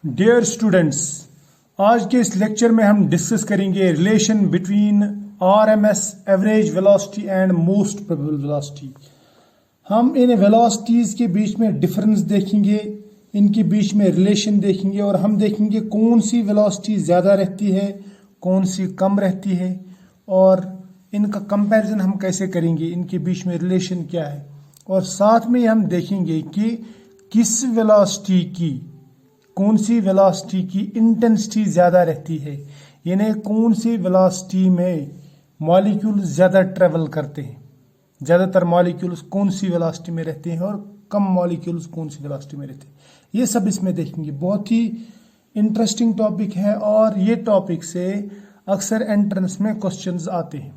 Dear students, आज के इस लेक्चर में हम डिस्कस करेंगे relation between RMS average velocity and most probable velocity. हम इन वेलोसिटीज के बीच में डिफरेंस देखेंगे, इनके बीच में रिलेशन देखेंगे और हम देखेंगे कौन सी वेलोसिटी ज़्यादा रहती है, कौन सी कम रहती है और इनका कंपैरिजन हम कैसे करेंगे, इनके बीच में रिलेशन क्या है। और साथ में हम देखेंगे कि किस वेलोसिटी की, कौन सी वेलोसिटी की इंटेंसिटी ज़्यादा रहती है, यानी कौन सी वेलोसिटी में मॉलिक्यूल ज़्यादा ट्रेवल करते हैं, ज़्यादातर मॉलिक्यूल्स कौन सी वेलोसिटी में रहते हैं और कम मॉलिक्यूल्स कौन सी वेलोसिटी में रहते हैं। ये सब इसमें देखेंगे। बहुत ही इंटरेस्टिंग टॉपिक है और ये टॉपिक से अक्सर एंट्रेंस में क्वेश्चंस आते हैं।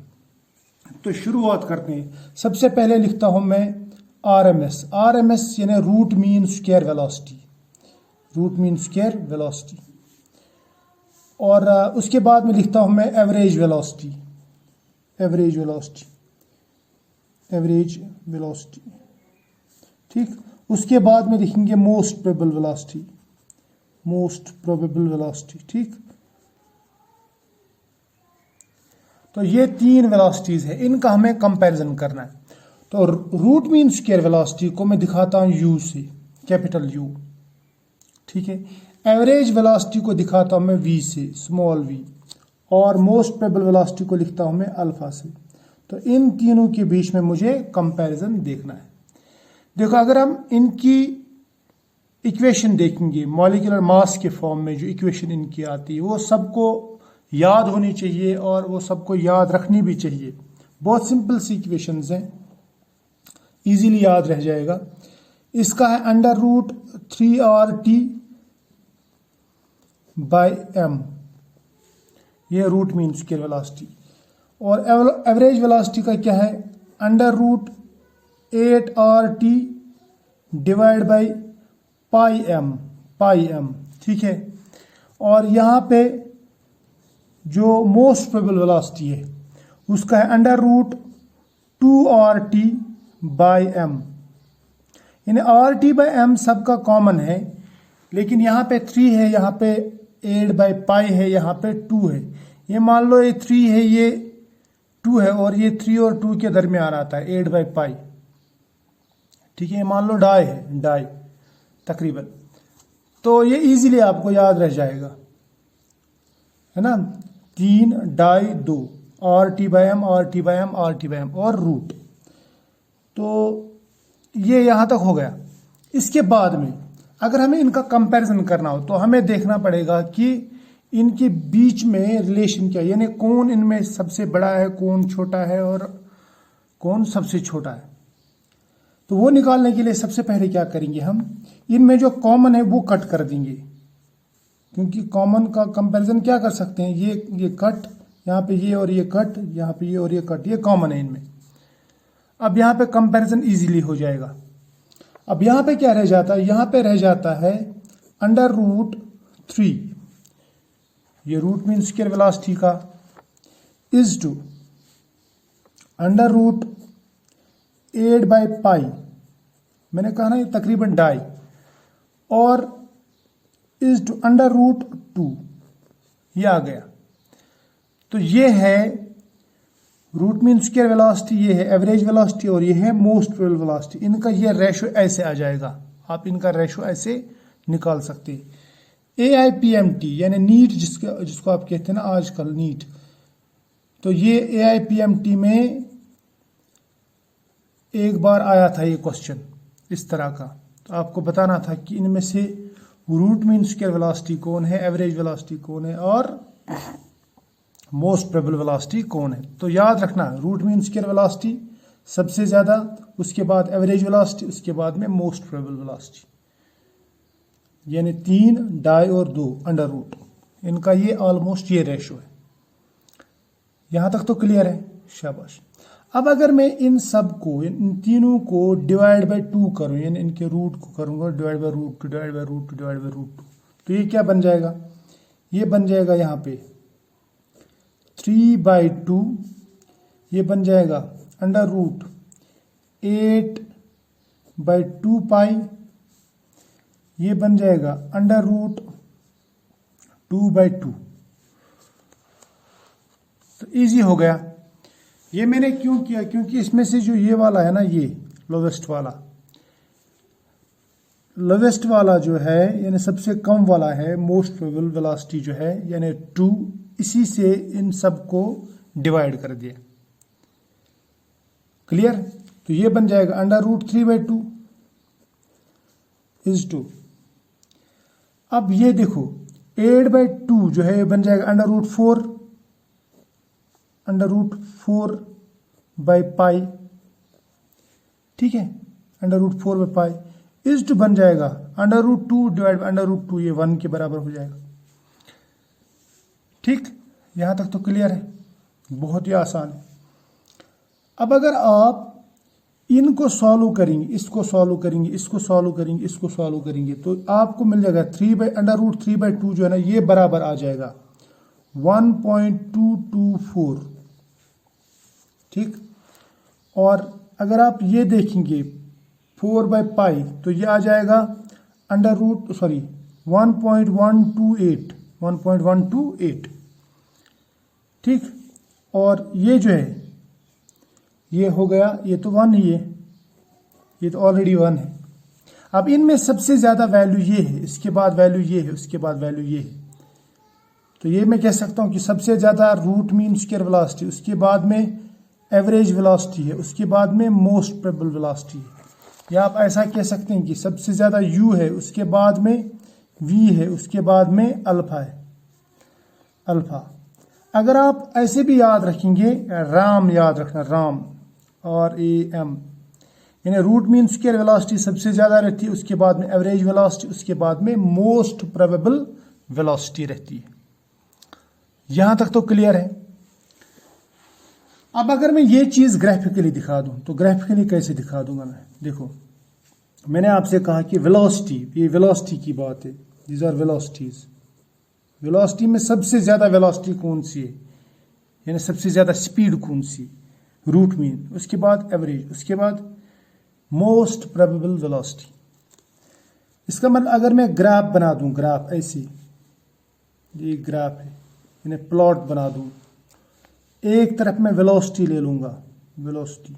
तो शुरुआत करते हैं। सबसे पहले लिखता हूं मैं आरएमएस। आरएमएस यानी root mean square velocity, root mean square velocity. और उसके बाद में लिखता हूं मैं average velocity, average velocity, average velocity. ठीक, उसके बाद में लिखेंगे most probable velocity, most probable velocity. ठीक, तो ये तीन वेलोसिटीज है, इनका हमें कंपैरिजन करना है। तो रूट मीन स्क्वायर वेलोसिटी को मैं दिखाता हूं यू से, कैपिटल यू। ठीक है, एवरेज वेलोसिटी को दिखाता हूं मैं वी से, स्मॉल वी। और मोस्ट प्रोबेबल वेलोसिटी को लिखता हूं मैं अल्फा से। तो इन तीनों के बीच में मुझे कंपैरिजन देखना है। देखो, अगर हम इनकी इक्वेशन देखेंगे, मॉलिक्यूलर मास के फॉर्म में जो इक्वेशन इनकी आती है वो सबको याद होनी चाहिए और वो सबको याद रखनी भी चाहिए। बहुत सिंपल सी इक्वेशंस हैं, इजीली याद रह जाएगा। इसका है under root 3RT by m, ये रूट मीन स्क्वायर वेलोसिटी। और एवरेज वेलोसिटी का क्या है, under root 8RT divide by pi m। ठीक है, और यहाँ पे जो मोस्ट प्रोबेबल वेलोसिटी है उसका है under root 2RT by m। यानी RT बाई m सबका कॉमन है, लेकिन यहाँ पे 3 है, यहाँ पे 8 बाई पाई है, यहाँ पे 2 है। ये मान लो ये 3 है, ये 2 है और ये 3 और 2 के दरमियान आता है 8 बाई पाई। ठीक है, ये मान लो डाई है, डाई तकरीबन। तो ये इजीली आपको याद रह जाएगा, है ना। 3 डाई 2, RT by m, RT by m, RT by m और रूट। तो ये यहां तक हो गया। इसके बाद में अगर हमें इनका कंपैरिजन करना हो तो हमें देखना पड़ेगा कि इनके बीच में रिलेशन क्या है, यानी कौन इनमें सबसे बड़ा है, कौन छोटा है और कौन सबसे छोटा है। तो वो निकालने के लिए सबसे पहले क्या करेंगे, हम इनमें जो कॉमन है वो कट कर देंगे, क्योंकि कॉमन का कंपैरिजन क्या कर सकते हैं, ये कट, यहाँ पे ये और ये कट, यहाँ पे ये और ये कट, ये कॉमन है इनमें। अब यहाँ पे कंपैरिजन इजीली हो जाएगा। अब यहाँ पे क्या रह जाता है, यहाँ पे रह जाता है अंडर रूट 3, ये रूट मीन स्क्वायर वेलोसिटी का, is to under root 8 by pi, मैंने कहा ना ये तकरीबन डाई, और इज टू अंडर रूट 2, ये आ गया। तो ये है रूट मीन स्क्वायर वेलोसिटी, ये है एवरेज वेलोसिटी और ये है मोस्ट प्रोबेबल वेलोसिटी। इनका ये रेशो ऐसे आ जाएगा, आप इनका रेशो ऐसे निकाल सकते हैं। AIPMT यानी नीट, जिसको आप कहते हैं ना आजकल नीट, तो ये AIPMT में एक बार आया था ये क्वेश्चन इस तरह का। तो आपको बताना था कि इनमें से रूट मीन स्क्वायर वेलोसिटी कौन है, एवरेज वेलोसिटी कौन है और मोस्ट प्रोबेबल वेलोसिटी कौन है। तो याद रखना, रूट मीन स्क्वायर वेलोसिटी सबसे ज्यादा, उसके बाद एवरेज वेलोसिटी, उसके बाद में मोस्ट प्रोबेबल वेलोसिटी, यानी 3 डाई और 2 अंडर रूट, इनका ये ऑलमोस्ट ये रेशो है। यहां तक तो क्लियर है, शाबाश। अब अगर मैं इन सब को, इन तीनों को डिवाइड बाय 2 करूं, यानी इनके रूट को करूंगा divide by root 2, divide by root 2, divide by root 2, तो ये क्या बन जाएगा, ये बन जाएगा यहाँ पे 3 बाई 2, ये बन जाएगा अंडर रूट 8 बाई 2 पाई, ये बन जाएगा अंडर रूट 2/2। तो इजी हो गया। ये मैंने क्यों किया, क्योंकि इसमें से जो ये वाला है ना, ये लोवेस्ट वाला जो है यानी सबसे कम वाला है, मोस्ट प्रोबेबल वेलोसिटी जो है यानी 2, इसी से इन सब को डिवाइड कर दिया। क्लियर? तो ये बन जाएगा √3/2 इज 2। अब ये देखो 8/2 जो है बन जाएगा √4/पाई। ठीक है, √4/पाई इज 2 बन जाएगा √2 डिवाइड बाई √2, ये 1 के बराबर हो जाएगा। ठीक, यहां तक तो क्लियर है, बहुत ही आसान है। अब अगर आप इनको सॉल्व करेंगे, इसको सॉल्व करेंगे, इसको सॉल्व करेंगे, इसको सॉल्व करेंगे, तो आपको मिल जाएगा √3/2 जो है ना, ये बराबर आ जाएगा 1.224। ठीक, और अगर आप ये देखेंगे 4/पाई तो ये आ जाएगा 1.128। ठीक, और ये जो है ये हो गया, ये तो 1 ही है, ये तो ऑलरेडी 1 है। अब इनमें सबसे ज्यादा वैल्यू ये है, इसके बाद वैल्यू ये है, उसके बाद वैल्यू ये है। तो ये मैं कह सकता हूं कि सबसे ज्यादा रूट मीन स्क्वायर वेलोसिटी, उसके बाद में एवरेज वेलोसिटी है, उसके बाद में मोस्ट प्रोबेबल वेलोसिटी है। या आप ऐसा कह सकते हैं कि सबसे ज्यादा u है, उसके बाद में v है, उसके बाद में अल्फा है, अल्फा। अगर आप ऐसे भी याद रखेंगे, राम याद रखना, राम और AM, यानी रूट मीन स्क्वायर वेलोसिटी सबसे ज्यादा रहती है, उसके बाद में एवरेज वेलोसिटी, उसके बाद में मोस्ट प्रोबेबल वेलोसिटी रहती है। यहां तक तो क्लियर है। अब अगर मैं ये चीज ग्राफिकली दिखा दूं, तो ग्राफिकली कैसे दिखा दूंगा मैं? देखो, मैंने आपसे कहा कि वेलोसिटी, ये वेलोसिटी की बात है, दीज आर वेलोसिटीज। वेलोसिटी में सबसे ज्यादा वेलोसिटी कौन सी है, यानी सबसे ज्यादा स्पीड कौन सी? रूट मीन, उसके बाद एवरेज, उसके बाद मोस्ट प्रोबेबल वेलोसिटी। इसका मतलब अगर मैं ग्राफ बना दूं, ग्राफ ऐसे, ये ग्राफ है, यानी प्लॉट बना दूं, एक तरफ मैं वेलोसिटी ले लूंगा, वेलोसिटी,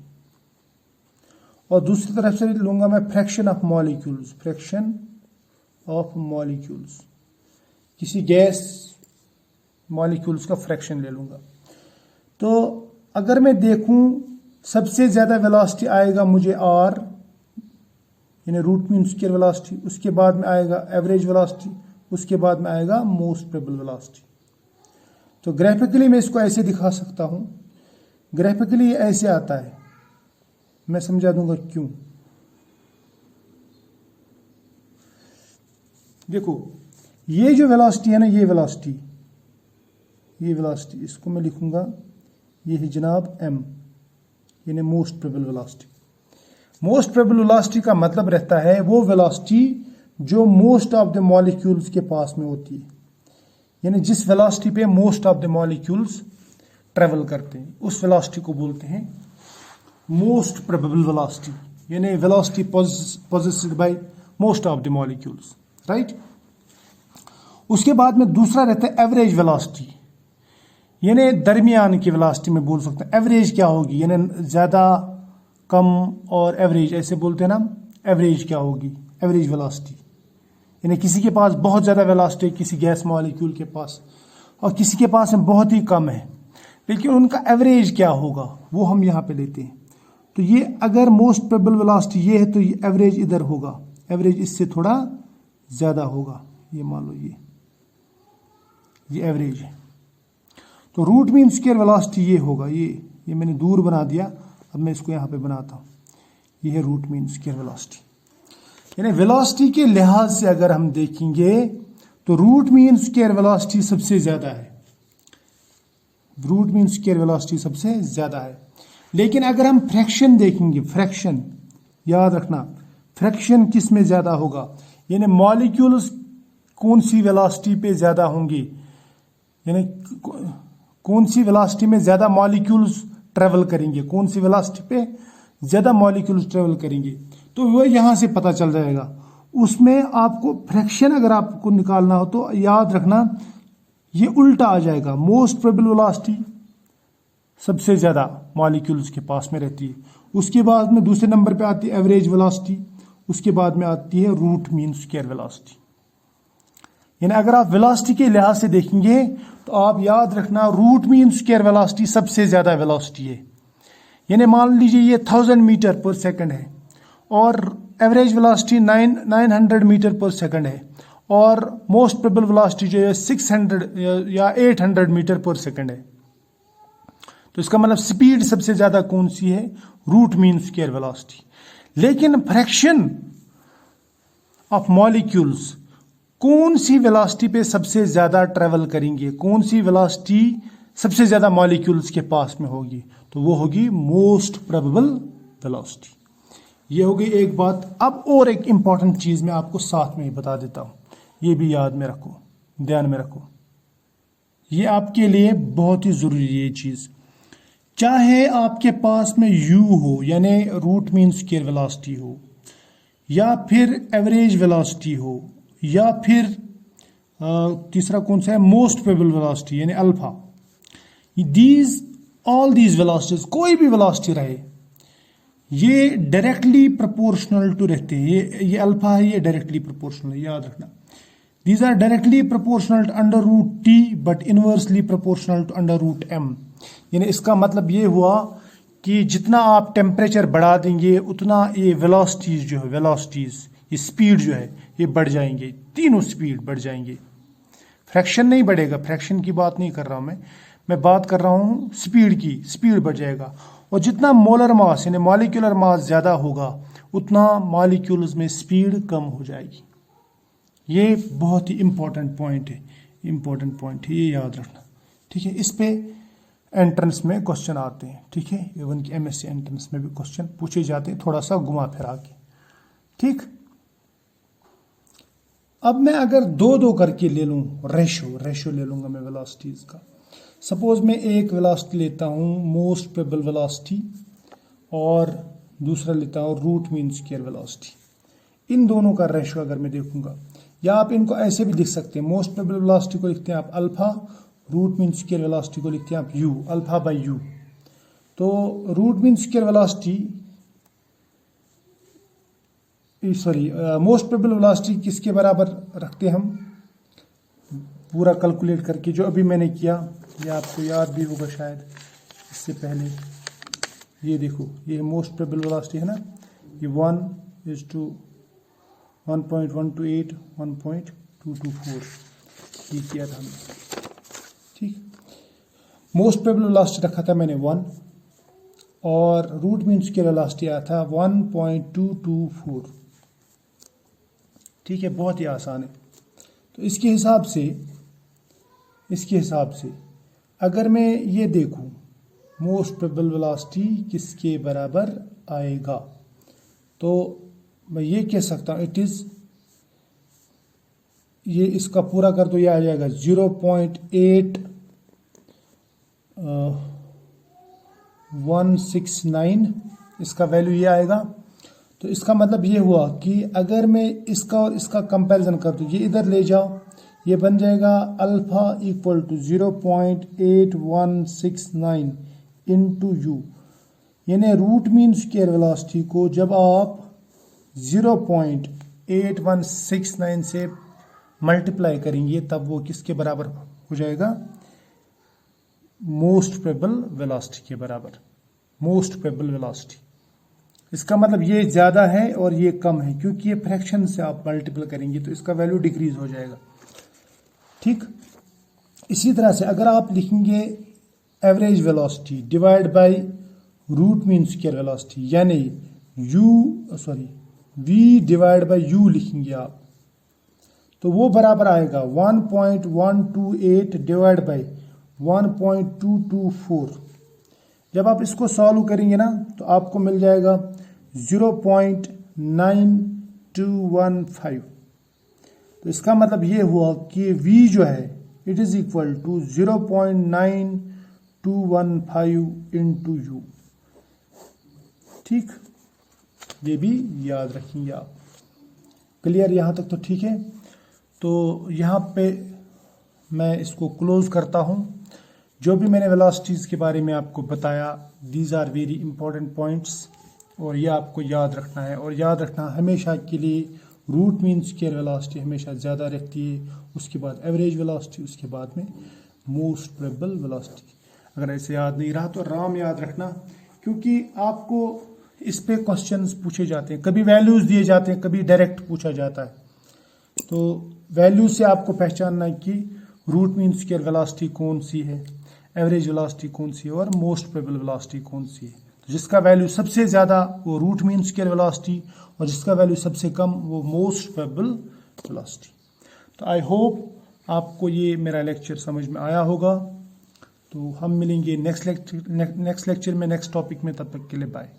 और दूसरी तरफ से लूंगा मैं fraction of molecules, fraction of molecules, किसी गैस मॉलिक्यूल्स का फ्रैक्शन ले लूंगा। तो अगर मैं देखूं सबसे ज्यादा वेलोसिटी आएगा मुझे r, यानी रूट मीन स्क्वायर वेलोसिटी, उसके बाद में आएगा एवरेज वेलोसिटी, उसके बाद में आएगा मोस्ट प्रोबेबल वेलोसिटी। तो ग्राफिकली मैं इसको ऐसे दिखा सकता हूं, ग्राफिकली ये ऐसे आता है, मैं समझा दूंगा क्यों। देखो, ये जो वेलोसिटी है ना, ये वेलोसिटी, इसको मैं लिखूंगा, ये है जनाब m, यानी most probable velocity. Most probable velocity का मतलब रहता है वो वेलोसिटी जो मोस्ट ऑफ द मॉलिक्यूल्स के पास में होती है, यानी जिस वेलोसिटी पे most of the molecules travel करते हैं, उस वेलोसिटी को बोलते हैं मोस्ट प्रोबेबल वेलोसिटी, यानी velocity possessed by most of the molecules, right. उसके बाद में दूसरा रहता है एवरेज वेलोसिटी, यानी दरमियान की वेलोसिटी में बोल सकते हैं। एवरेज क्या होगी, यानी ज्यादा, कम और एवरेज, ऐसे बोलते हैं ना, एवरेज क्या होगी, एवरेज वेलोसिटी, यानी किसी के पास बहुत ज्यादा वेलोसिटी, किसी गैस मॉलिक्यूल के पास, और किसी के पास में बहुत ही कम है, लेकिन उनका एवरेज क्या होगा वो हम यहाँ पे लेते हैं। तो ये अगर मोस्ट प्रोबेबल वेलोसिटी ये है, तो ये एवरेज इधर होगा, एवरेज इससे थोड़ा ज्यादा होगा, ये मान लो ये एवरेज है। तो रूट मीन स्क्वायर वेलोसिटी ये होगा, ये मैंने दूर बना दिया, अब मैं इसको यहाँ पे बनाता हूँ, ये है रूट मीन स्क्वायर वेलोसिटी। यानी वेलोसिटी के लिहाज से अगर हम देखेंगे तो रूट मीन स्क्वायर वेलोसिटी सबसे ज्यादा है, रूट मीन स्क्वायर वेलोसिटी सबसे ज्यादा है। लेकिन अगर हम फ्रैक्शन देखेंगे, फ्रैक्शन याद रखना, फ्रैक्शन किस में ज्यादा होगा, यानी मॉलिक्यूल्स कौन सी वेलोसिटी पे ज्यादा होंगे, यानी कौन सी वेलोसिटी में ज्यादा मॉलिक्यूल्स ट्रेवल करेंगे, कौन सी वेलोसिटी पे ज्यादा मॉलिक्यूल्स ट्रेवल करेंगे, तो वो यहां से पता चल जाएगा। उसमें आपको फ्रैक्शन अगर आपको निकालना हो तो याद रखना ये उल्टा आ जाएगा। मोस्ट प्रोबेबल वेलोसिटी सबसे ज़्यादा मॉलिक्यूल्स के पास में रहती है, उसके बाद में दूसरे नंबर पे आती है एवरेज वेलोसिटी, उसके बाद में आती है रूट मीन स्क्वायर वेलोसिटी। यानी अगर आप वेलोसिटी के लिहाज से देखेंगे तो आप याद रखना रूट मीन स्क्वायर वेलोसिटी सबसे ज़्यादा वेलोसिटी है। यानी मान लीजिए ये 1000 मीटर पर सेकंड है और एवरेज वेलोसिटी 900 मीटर पर सेकंड है और मोस्ट प्रोबेबल वेलोसिटी जो है 600 या 800 मीटर पर सेकंड है। तो इसका मतलब स्पीड सबसे ज्यादा कौन सी है? Root mean square velocity. लेकिन फ्रैक्शन ऑफ मॉलिक्यूल्स कौन सी वेलोसिटी पे सबसे ज्यादा ट्रेवल करेंगे, कौन सी वेलोसिटी सबसे ज्यादा मॉलिक्यूल्स के पास में होगी? तो वो होगी मोस्ट प्रोबेबल वेलोसिटी। ये होगी एक बात। अब और एक इंपॉर्टेंट चीज मैं आपको साथ में ही बता देता हूं, ये भी याद में रखो, ध्यान में रखो, ये आपके लिए बहुत ही जरूरी है ये चीज। चाहे आपके पास में u हो यानी रूट मीन स्क्वायर वेलोसिटी हो, या फिर एवरेज वेलोसिटी हो, या फिर तीसरा कौन सा है मोस्ट प्रोबेबल वेलोसिटी यानी अल्फा, ऑल दीज वेलोसिटीज, कोई भी वेलोसिटी रहे, ये डायरेक्टली प्रोपोर्शनल टू रहते हैं। ये अल्फा है, ये डायरेक्टली प्रोपोर्शनल है, याद रखना। These are directly proportional to under root T but inversely proportional to under root M. यानी इसका मतलब ये हुआ कि जितना आप टेम्परेचर बढ़ा देंगे उतना ये वेलोसिटीज जो है, वेलोसिटीज ये स्पीड जो है ये बढ़ जाएंगे, तीनों स्पीड बढ़ जाएंगे। फ्रैक्शन नहीं बढ़ेगा, फ्रैक्शन की बात नहीं कर रहा हूं मैं बात कर रहा हूं स्पीड की, स्पीड बढ़ जाएगा। और जितना मोलर मास यानी मॉलिक्यूलर मास ज्यादा होगा उतना मॉलिक्यूल्स में स्पीड कम हो जाएगी। ये बहुत ही इंपॉर्टेंट पॉइंट है, इंपॉर्टेंट पॉइंट है, ये याद रखना, ठीक है। इस पे एंट्रेंस में क्वेश्चन आते हैं, ठीक है, इवन की एमएससी एंट्रेंस में भी क्वेश्चन पूछे जाते हैं, थोड़ा सा घुमा फिरा के, ठीक। अब मैं अगर दो दो करके ले लूं, रेशो ले लूंगा मैं वेलोसिटीज का। सपोज मैं एक वेलोसिटी लेता हूं मोस्ट प्रोबेबल वेलोसिटी और दूसरा लेता हूं रूट मीन स्क्वायर वेलोसिटी। इन दोनों का रेशो अगर मैं देखूंगा, या आप इनको ऐसे भी लिख सकते हैं, मोस्ट प्रोबेबल वेलोसिटी को लिखते हैं आप alpha, root mean square velocity को लिखते हैं आप यू, अल्फा बाई यू। तो root mean square velocity most probable velocity किसके बराबर रखते हैं हम, पूरा कैलकुलेट करके जो अभी मैंने किया, ये आपको याद भी होगा शायद इससे पहले। ये देखो, ये मोस्ट प्रोबेबल वेलोसिटी है ना, ये 1:1.128 1.224 ये किया था हमने, ठीक। मोस्ट प्रोबेबल वेलोसिटी रखा था मैंने 1 और रूट मीन स्क्वायर वेलोसिटी आया था 1.224, ठीक है, बहुत ही आसान है। तो इसके हिसाब से अगर मैं ये देखूं मोस्ट प्रोबेबल वेलोसिटी किसके बराबर आएगा, तो मैं ये कह सकता हूं इट इज, ये इसका पूरा कर दो, ये आ जाएगा 0.8169, इसका वैल्यू ये आएगा। तो इसका मतलब ये हुआ कि अगर मैं इसका और इसका कंपैरिजन कर दूं, ये इधर ले जाओ, ये बन जाएगा alpha equal to 0.8169 into U. यानी रूट मीन स्क्वायर वेलोसिटी को जब आप 0.8169 से मल्टीप्लाई करेंगे तब वो किसके बराबर हो जाएगा, मोस्ट प्रोबेबल वेलोसिटी के बराबर, मोस्ट प्रोबेबल वेलोसिटी। इसका मतलब ये ज्यादा है और ये कम है, क्योंकि ये फ्रैक्शन से आप मल्टीपल करेंगे तो इसका वैल्यू डिक्रीज हो जाएगा, ठीक। इसी तरह से अगर आप लिखेंगे average velocity divide by root mean square velocity, यानी v डिवाइड बाय u लिखेंगे आप, तो वो बराबर आएगा 1.128 डिवाइड बाय 1.224। जब आप इसको सॉल्व करेंगे ना तो आपको मिल जाएगा 0.9215। तो इसका मतलब ये हुआ कि v जो है it is equal to 0.9215 into U, ठीक। ये भी याद रखेंगे आप। क्लियर, यहां तक तो ठीक है। तो यहाँ पे मैं इसको क्लोज करता हूँ। जो भी मैंने वेलोसिटीज़ के बारे में आपको बताया, these are very important points, और ये आपको याद रखना है। और याद रखना हमेशा के लिए रूट मीन स्क्वायर वेलोसिटी हमेशा ज़्यादा रहती है, उसके बाद एवरेज वेलोसिटी, उसके बाद में मोस्ट प्रोबेबल वेलोसिटी। अगर ऐसे याद नहीं रहा तो आराम याद रखना, क्योंकि आपको इस पे क्वेश्चंस पूछे जाते हैं, कभी वैल्यूज़ दिए जाते हैं, कभी डायरेक्ट पूछा जाता है। तो वैल्यू से आपको पहचानना है कि रूट मीन स्क्वायर वेलोसिटी कौन सी है, एवरेज वेलोसिटी कौन सी है और मोस्ट प्रोबेबल वेलोसिटी कौन सी है। तो जिसका वैल्यू सबसे ज़्यादा वो रूट मीन स्क्वायर वेलोसिटी, और जिसका वैल्यू सबसे कम वो मोस्ट प्रोबेबल वेलोसिटी। तो आई होप आपको ये मेरा लेक्चर समझ में आया होगा। तो हम मिलेंगे नेक्स्ट लेक्चर में नेक्स्ट टॉपिक में, तब तक के लिए बाय।